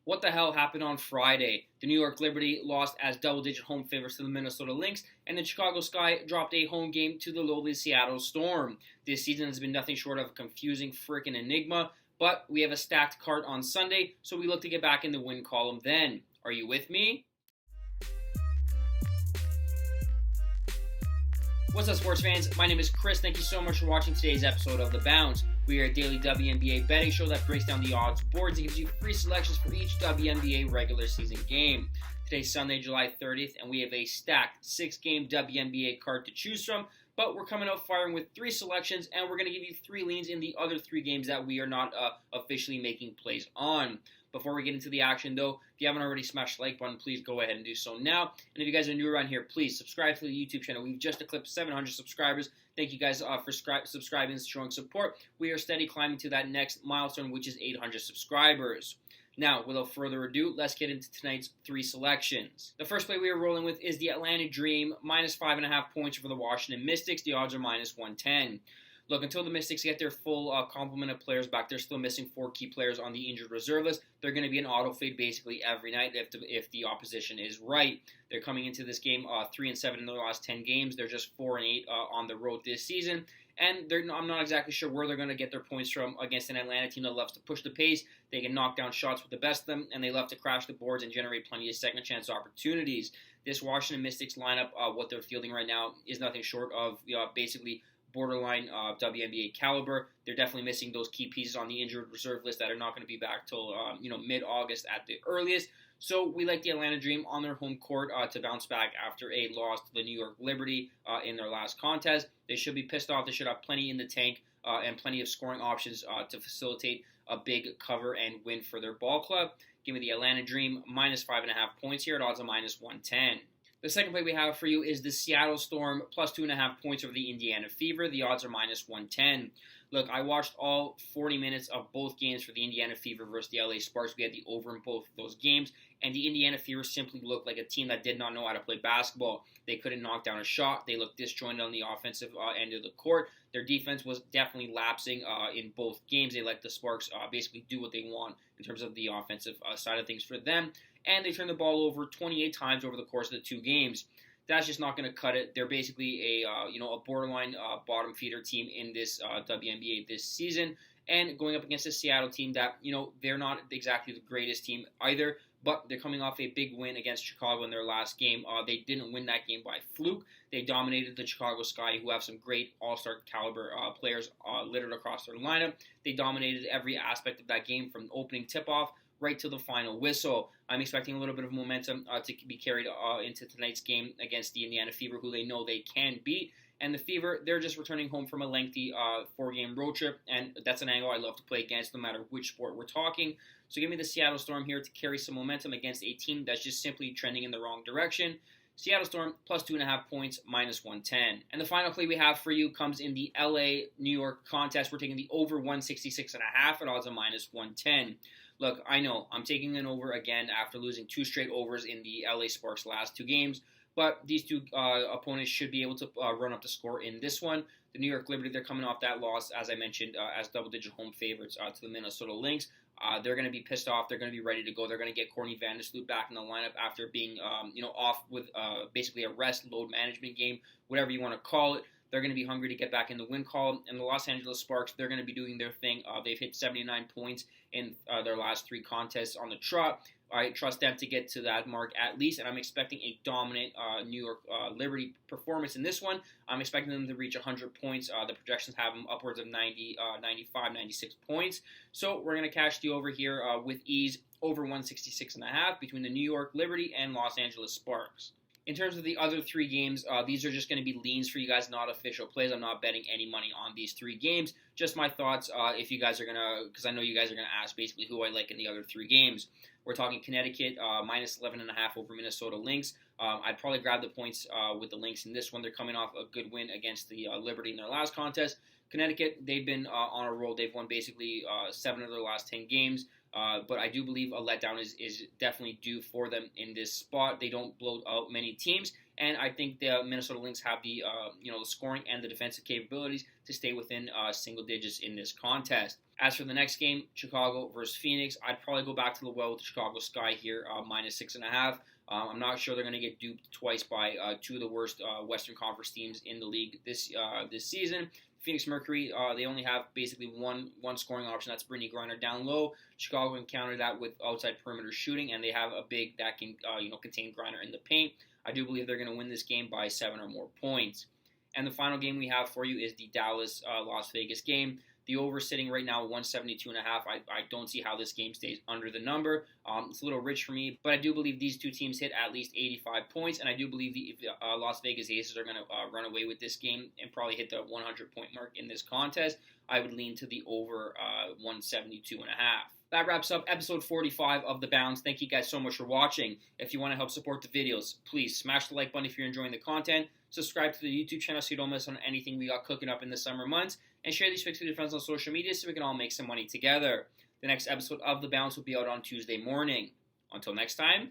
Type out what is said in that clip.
What the hell happened on Friday? The New York Liberty lost as double-digit home favorites to the Minnesota Lynx, and the Chicago Sky dropped a home game to the lowly Seattle Storm. This season has been nothing short of a confusing freaking enigma, but we have a stacked card on Sunday, so we look to get back in the win column then. Are you with me? What's up, sports fans? My name is Chris. Thank you so much for watching today's episode of The Bounce. We are a daily WNBA betting show that breaks down the odds boards and gives you free selections for each WNBA regular season game. Today's Sunday, July 30th, and we have a stacked 6-game WNBA card to choose from, but we're coming out firing with 3 selections, and we're going to give you 3 leans in the other 3 games that we are not officially making plays on. Before we get into the action, though, if you haven't already smashed the like button, please go ahead and do so now. And if you guys are new around here, please subscribe to the YouTube channel. We've just eclipsed 700 subscribers. Thank you guys for subscribing and showing support. We are steady climbing to that next milestone, which is 800 subscribers. Now, without further ado, let's get into tonight's 3 selections. The first play we are rolling with is the Atlanta Dream, minus 5.5 points for the Washington Mystics. The odds are minus 110. Look, until the Mystics get their full complement of players back, they're still missing 4 key players on the injured reserve list. They're going to be an auto fade basically every night if the opposition is right. They're coming into this game 3-7 in their last 10 games. They're just 4-8 on the road this season. And I'm not exactly sure where they're going to get their points from against an Atlanta team that loves to push the pace. They can knock down shots with the best of them, and they love to crash the boards and generate plenty of second chance opportunities. This Washington Mystics lineup, what they're fielding right now, is nothing short of basically borderline WNBA caliber. They're definitely missing those key pieces on the injured reserve list that are not going to be back till mid-August at the earliest. So we like the Atlanta Dream on their home court to bounce back after a loss to the New York Liberty in their last contest. They should be pissed off. They should have plenty in the tank and plenty of scoring options to facilitate a big cover and win for their ball club. Give me the Atlanta Dream minus 5.5 points here at odds of minus 110. The second play we have for you is the Seattle Storm plus 2.5 points over the Indiana Fever. The odds are minus 110. Look, I watched all 40 minutes of both games for the Indiana Fever versus the LA Sparks. We had the over in both of those games, and the Indiana Fever simply looked like a team that did not know how to play basketball. They couldn't knock down a shot. They looked disjointed on the offensive end of the court. Their defense was definitely lapsing in both games. They let the Sparks basically do what they want in terms of the offensive side of things for them, and they turned the ball over 28 times over the course of the 2 games. That's just not going to cut it. They're basically a borderline bottom feeder team in this WNBA this season, and going up against a Seattle team that they're not exactly the greatest team either, but they're coming off a big win against Chicago in their last game. They didn't win that game by fluke. They dominated the Chicago Sky, who have some great all-star caliber players littered across their lineup. They dominated every aspect of that game from opening tip-off right to the final whistle. I'm expecting a little bit of momentum to be carried into tonight's game against the Indiana Fever, who they know they can beat. And the Fever, they're just returning home from a lengthy 4-game road trip, and that's an angle I love to play against no matter which sport we're talking. So give me the Seattle Storm here to carry some momentum against a team that's just simply trending in the wrong direction. Seattle Storm plus 2.5 points, minus 110. And the final play we have for you comes in the LA-New York contest. We're taking the over 166.5 at odds of minus 110. Look, I know I'm taking an over again after losing 2 straight overs in the LA Sparks last 2 games, but these 2 opponents should be able to run up the score in this one. The New York Liberty, they're coming off that loss, as I mentioned, as double-digit home favorites to the Minnesota Lynx. They're going to be pissed off. They're going to be ready to go. They're going to get Courtney Vandersloot back in the lineup after being off with basically a rest load management game, whatever you want to call it. They're going to be hungry to get back in the win column. And the Los Angeles Sparks, they're going to be doing their thing. They've hit 79 points in their last 3 contests on the trot. I trust them to get to that mark at least, and I'm expecting a dominant New York Liberty performance in this one. I'm expecting them to reach 100 points. The projections have them upwards of 90, 95, 96 points. So we're going to cash the over here with ease, over 166.5 between the New York Liberty and Los Angeles Sparks. In terms of the other 3 games, these are just going to be leans for you guys, not official plays. I'm not betting any money on these 3 games. Just my thoughts if you guys are going to, because I know you guys are going to ask basically who I like in the other 3 games. We're talking Connecticut, minus 11.5 over Minnesota Lynx. I'd probably grab the points with the Lynx in this one. They're coming off a good win against the Liberty in their last contest. Connecticut, they've been on a roll. They've won basically 7 of their last 10 games. But I do believe a letdown is definitely due for them in this spot. They don't blow out many teams, and I think the Minnesota Lynx have the the scoring and the defensive capabilities to stay within single digits in this contest. As for the next game, Chicago versus Phoenix, I'd probably go back to the well with the Chicago Sky here, -6.5. I'm not sure they're going to get duped twice by two of the worst Western Conference teams in the league this season. Phoenix Mercury, they only have basically one scoring option. That's Brittany Griner down low. Chicago can counter that with outside perimeter shooting, and they have a big that can contain Griner in the paint. I do believe they're going to win this game by 7 or more points. And the final game we have for you is the Dallas Las Vegas game. The over sitting right now at 172.5. I don't see how this game stays under the number. It's a little rich for me, but I do believe these two teams hit at least 85 points, and I do believe the Las Vegas Aces are going to run away with this game and probably hit the 100-point mark in this contest. I would lean to the over 172.5. That wraps up episode 45 of The Bounce. Thank you guys so much for watching. If you want to help support the videos, please smash the like button if you're enjoying the content. Subscribe to the YouTube channel so you don't miss on anything we got cooking up in the summer months. And share these pics with your friends on social media so we can all make some money together. The next episode of The Bounce will be out on Tuesday morning. Until next time,